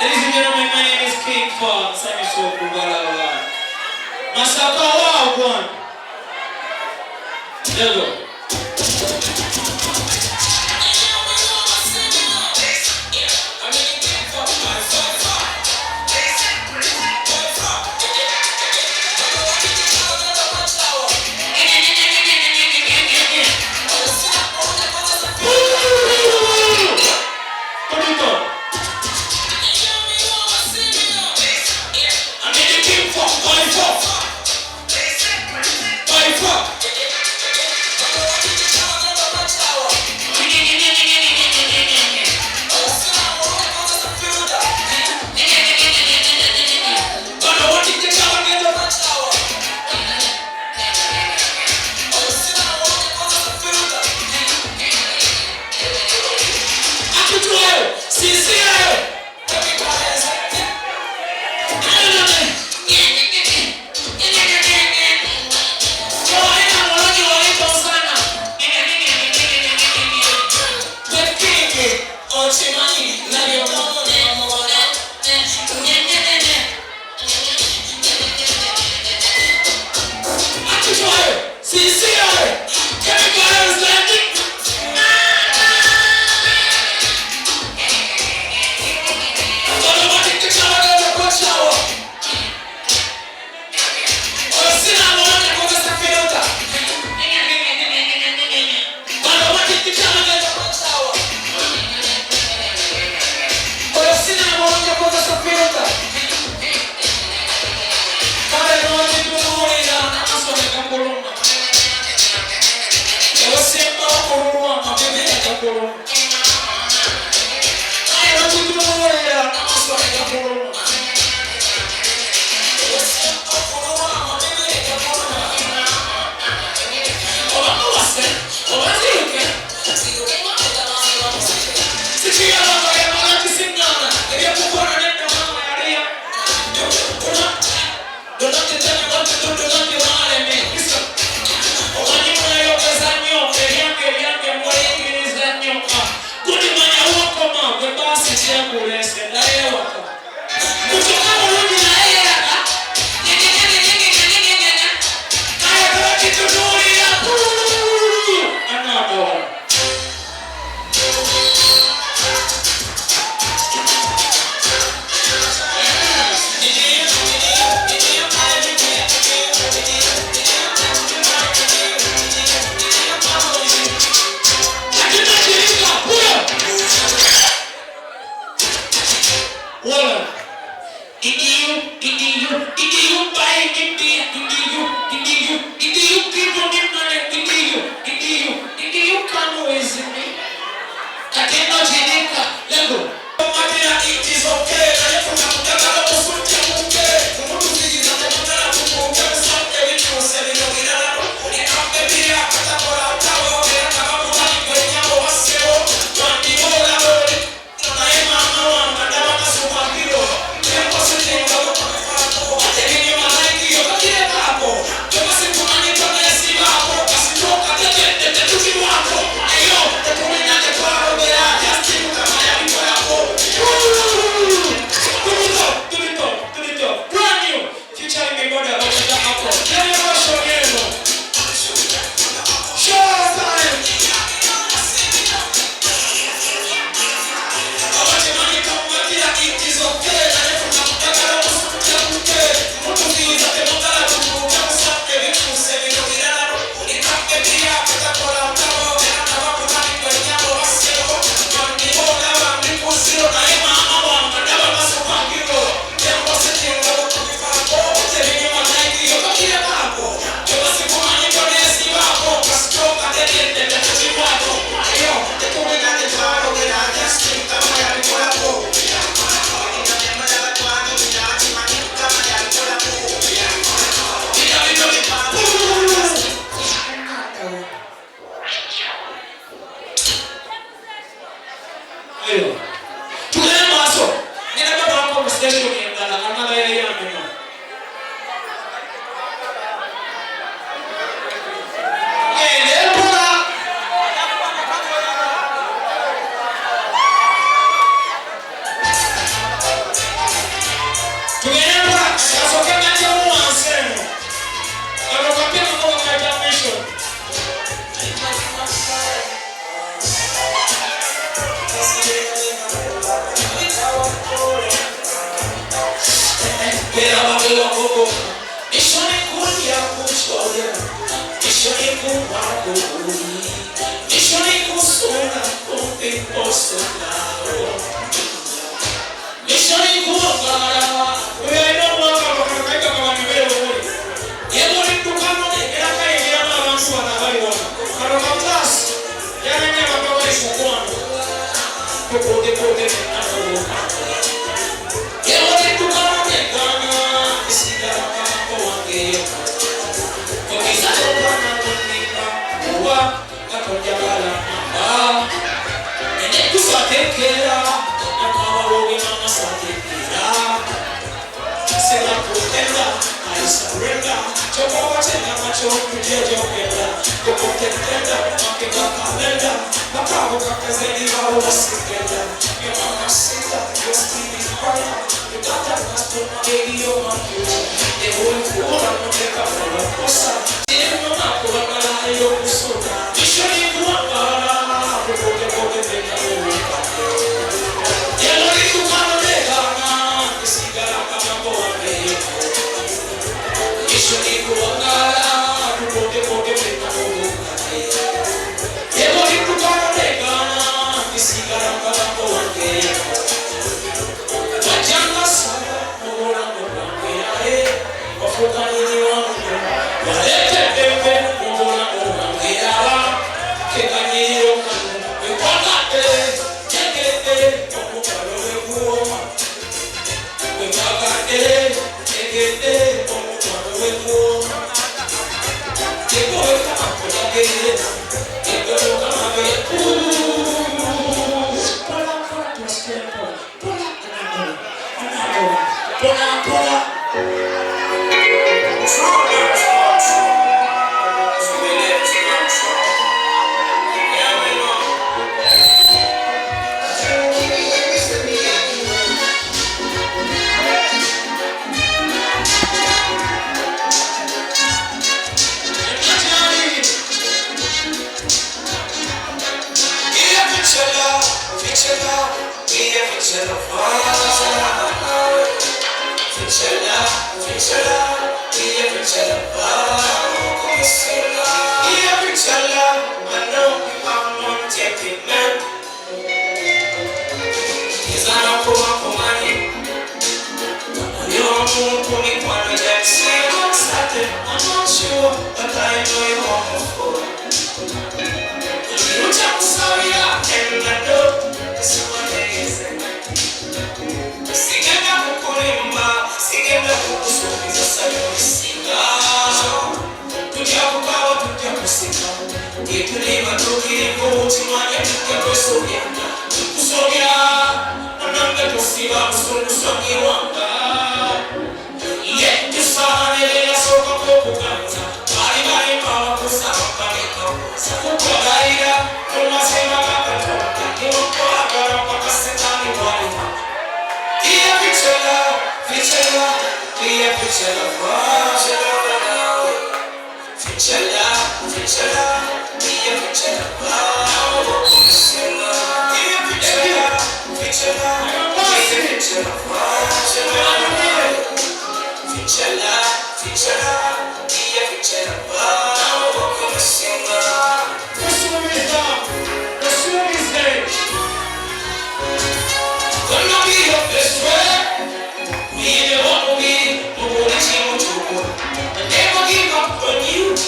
Ladies and gentlemen, my name is King Fong. Sami Soku Balawa. Masaka Wagwan. There we go. Nishoni kulia kuchoya, nishoni kumakuli, nishoni kusuna kumpi posuna. Nishoni kuangara, uyaino mwaka wakakaika kama nivele mwuri. Yego ni tukano ni ilaka yama wansu wanabariwa. Karoka plus, yana nyama kwa ishukwano. Kukote kote ni anawoka. Yego ni tukano ni gana, isigara kama wange. Kukisato kama kunika, uwa, katonjabala mamba. Nene kusatekera, nakawaroge mama satekera. Sela kutenda, I surrender. Choko wachenda macho kujejo kenda. Koko tetenda, makeka kalenda. Makao kakazeni wao wasikenda. Your mama sita, your Steve is fire. You got that master, baby, you're my future. They won't fall, I'm gonna take up for a posa. They don't know how to run a line, you're so bad. You should be one, kote tenda uweka. Yelo ni tukano legana, isigara kama boambe. Nishoni kuangara, kote tenda uweka. Yelo ni tukano legana, isigara kama boambe. Wajanga sana, mwana mwange yae, wafuka nini wangu. Walete pepe, mwana mwange yawa, keka nio kanu. Wekakate, tegete, omukalo wekuoma. Wekakate, tegete, omukalo wekuoma. Tego weka akolagere, tego weka mabeku. Pola, tuwasikia pola. Pola. I'm not sure, but I know you're home for. You just sorry, and I know this is what they say. Sigenda kukulimba, sigenda kukusubiza sayo singa. Tujakukawa tujakusika. Itulima tukilipo utimanya tujakusogenda. Kusogea, nanambe kusiba kusungusogi wanga. Yetu sahanele soka kukukanza. Bari mawa kusama kaneka. Kukwagaira, kumasema kakatoka. Kimoko agara mpaka setani walima. Iya pichela, iya pichela wow. Pichela, iya pichela wow. Iya pichela, iya pichela wow. Pichela, iya pichela wow. Pursue his name. Gonna be your best friend. We don't be, who will achieve what you want. And never give up on you.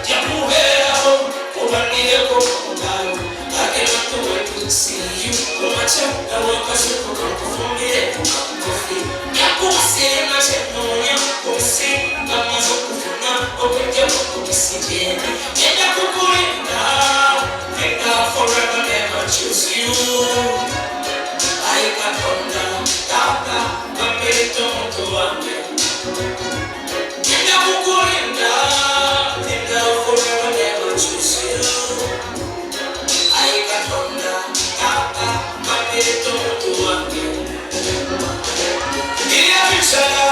Jamuhera, Kubaniko, I cannot wait to see you. Kumacha, I want to see you from here. Yakusi, I said, no, Yakusi, Namazokuna, open your Yakusi, and Yakukurinda. Thank God forever never choose you. I got on down, Tata, Mamito, Tuambe. Tinda Kukurinda, Tinda forever never choose you. I got on down, Tata, Mamito, Tuambe. Iya Pichela,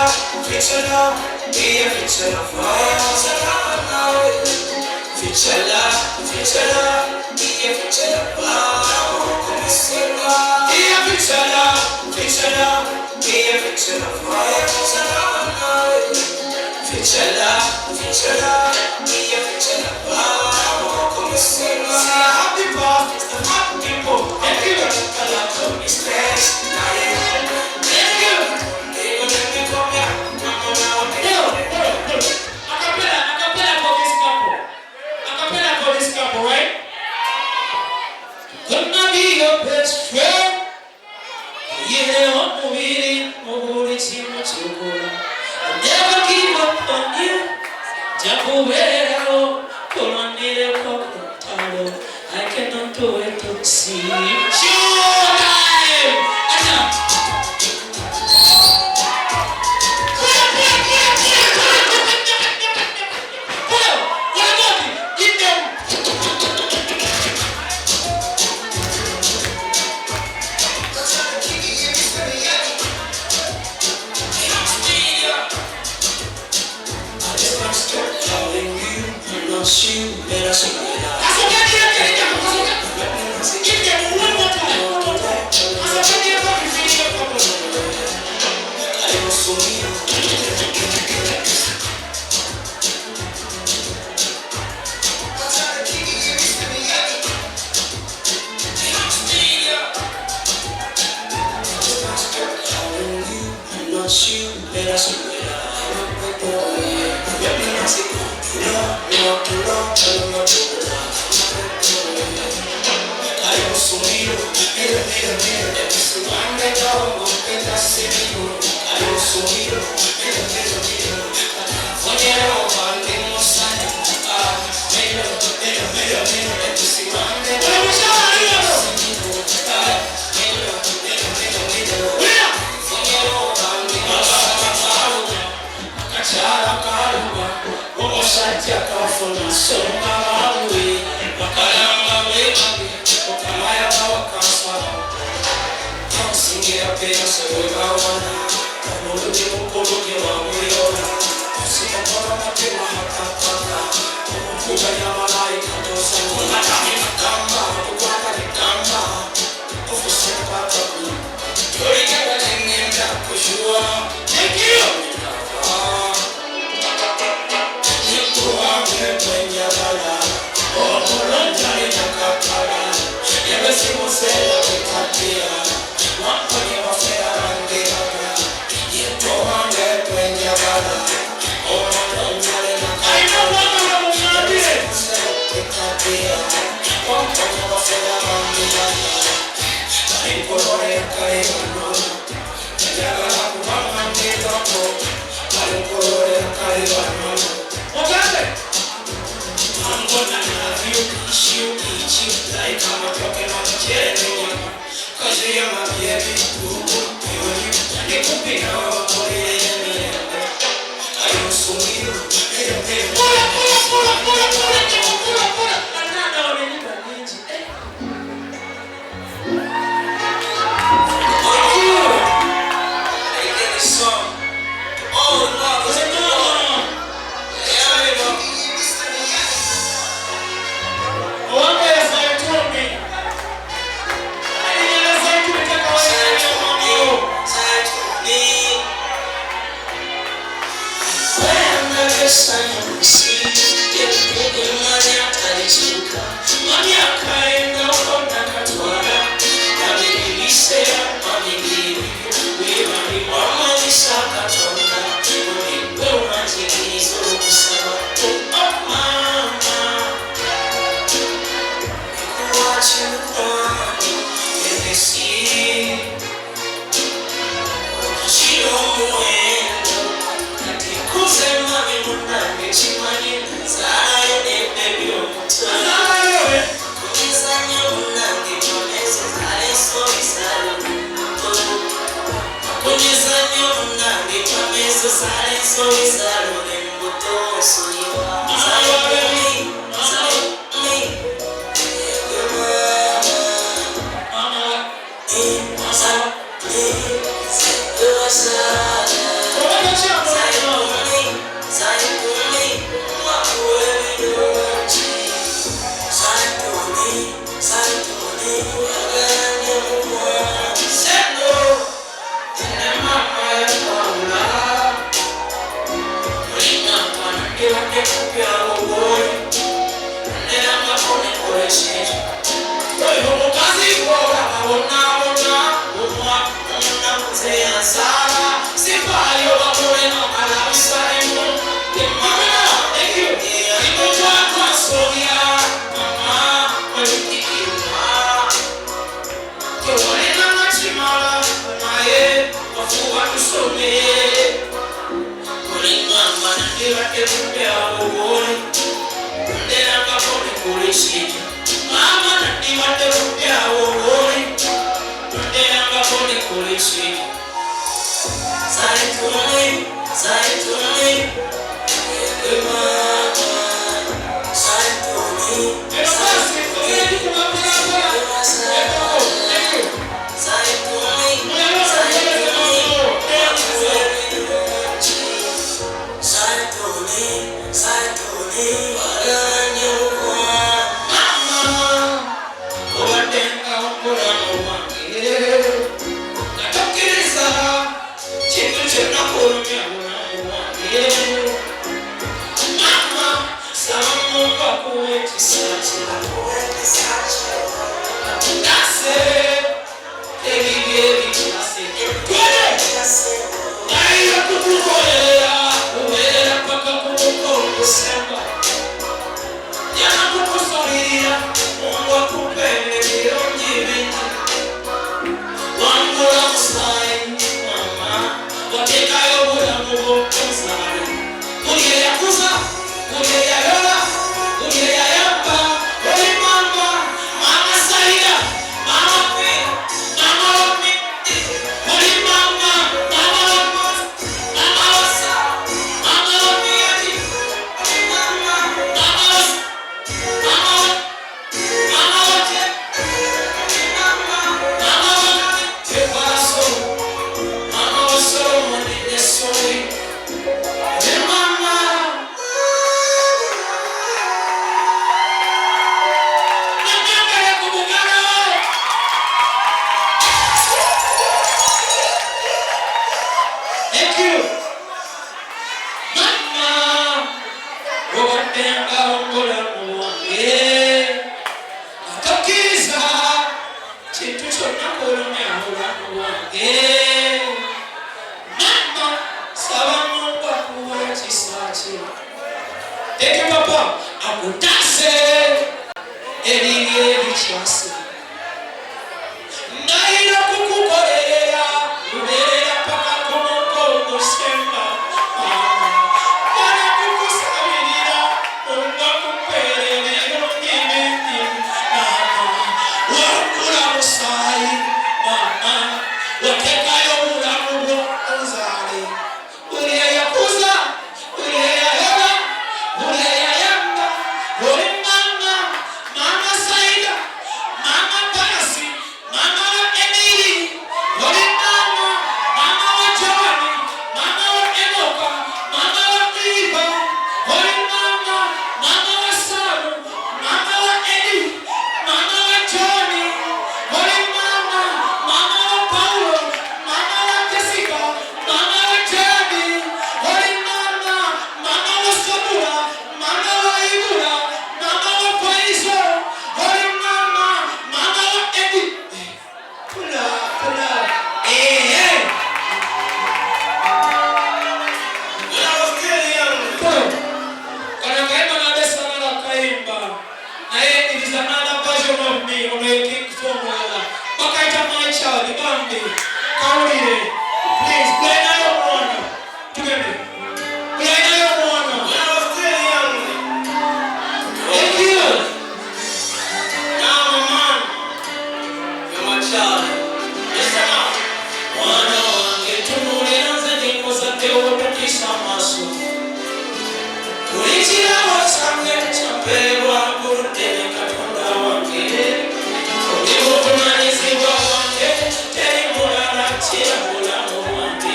iya Pichela, Pichela, iya Pichela, iya Pichela, iya Pichela, I cannot do it to see. Showtime!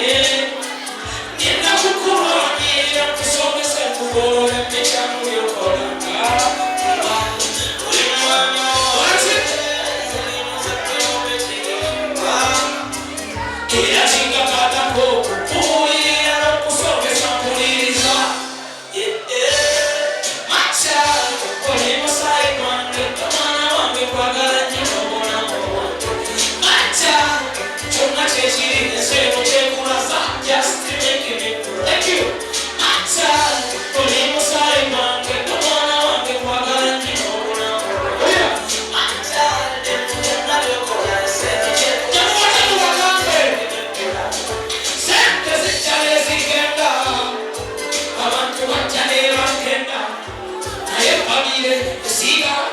Yeah.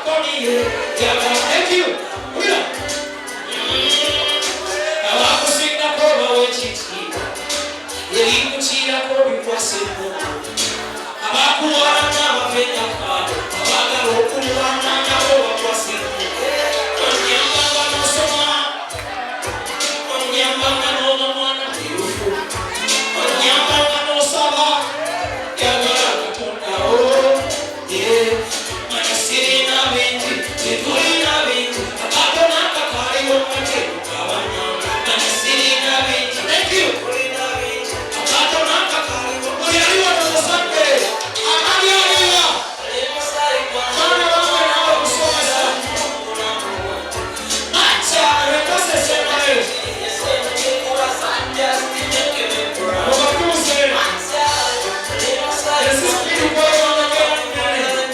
Thank you. Abakusinga koba wekitiibwa ebikukiira kobikwasibwa abakulwana abapenya kaabo abagala okulwana nabo bakwasibwa onyambanga nosoma onyambanga n'oba mwana mutuufu onyambanga n'osaba yagala katondawo manya sirina bingi tetulina bingi akatona akakaaliwo mateeko kabanya manya sirina bingi thank you akatona akakaaliwo buli aliwo nomusabbe amaliyaliwa mwana wange nawe kusomesa aca rekosesemayo obatuuse esisipirikwayonageanene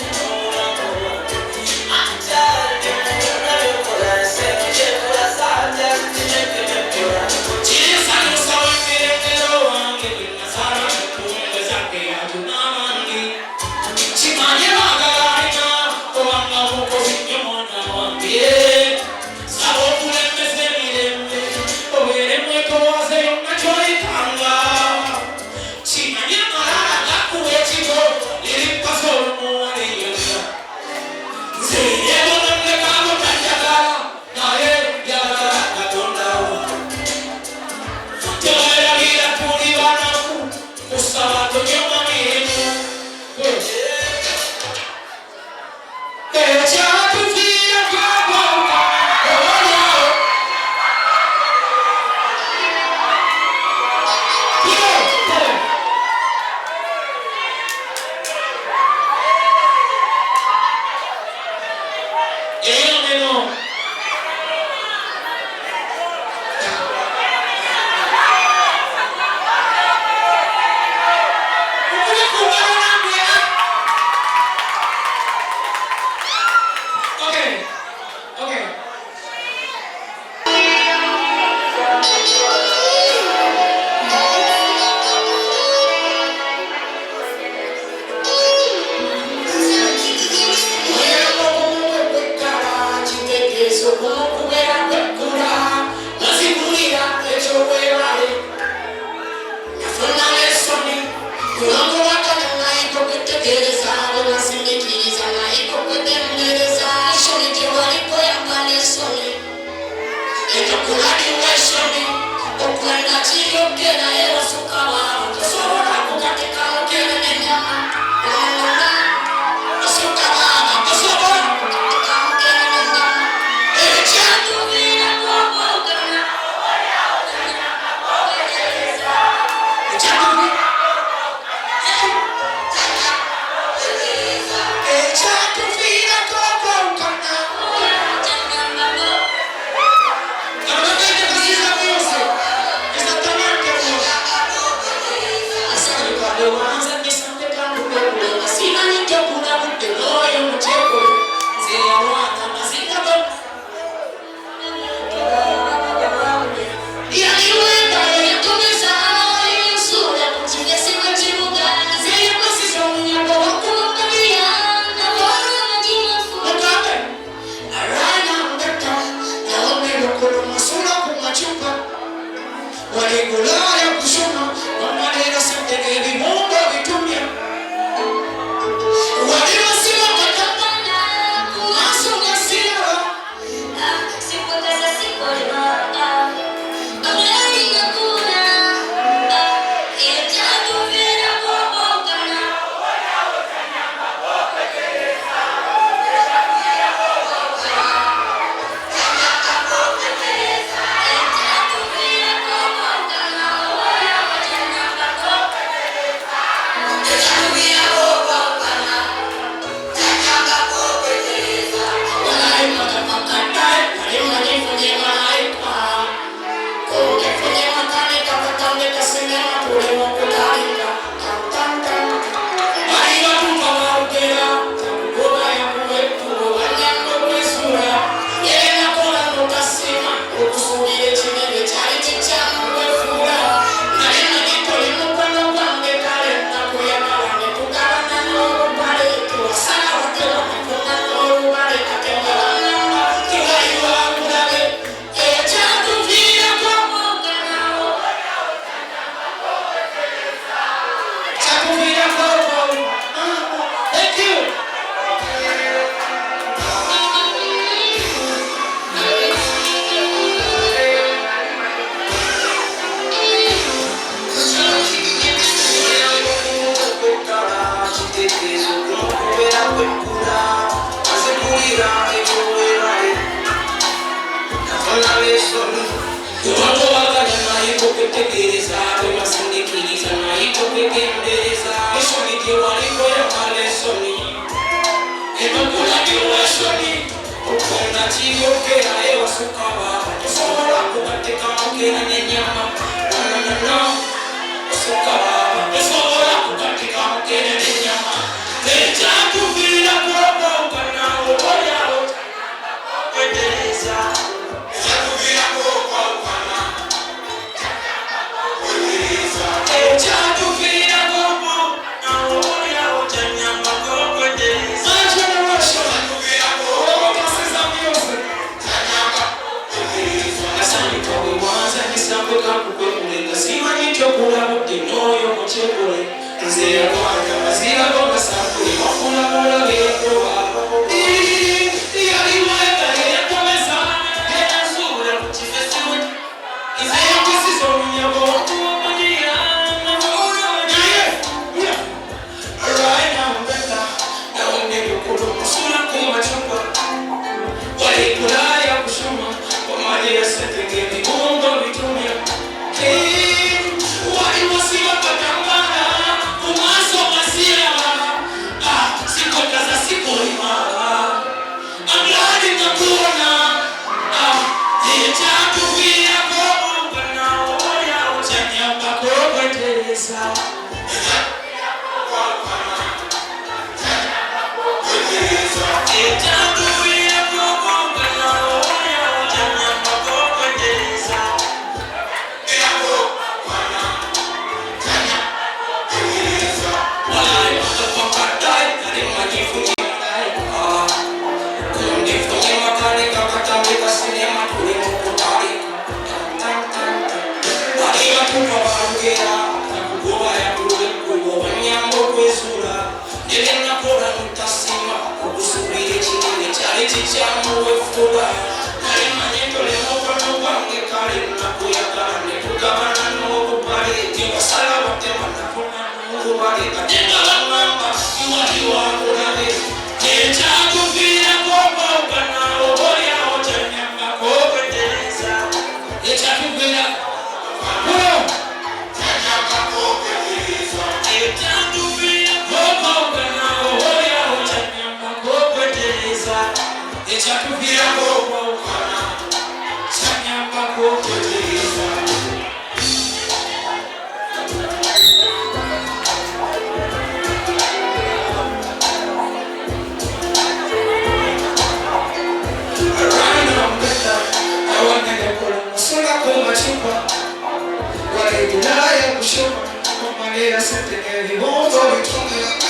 Wale Ulaya kushoma, mama lea sente ngeli, hongo vitunga